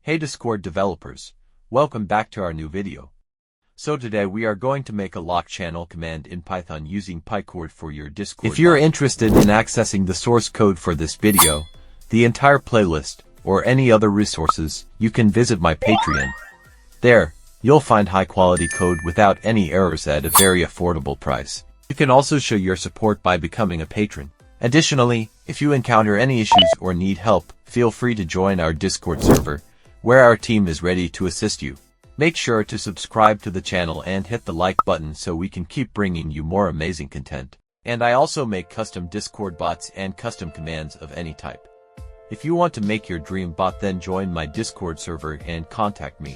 Hey Discord developers, welcome back to our new video. So today we are going to make a lock channel command in Python using Pycord for your Discord. If you're interested in accessing the source code for this video, the entire playlist, or any other resources, you can visit my Patreon. There, you'll find high quality code without any errors at a very affordable price. You can also show your support by becoming a patron. Additionally, if you encounter any issues or need help, feel free to join our Discord server, where our team is ready to assist you. Make sure to subscribe to the channel and hit the like button so we can keep bringing you more amazing content. And I also make custom Discord bots and custom commands of any type. If you want to make your dream bot, then join my Discord server and contact me.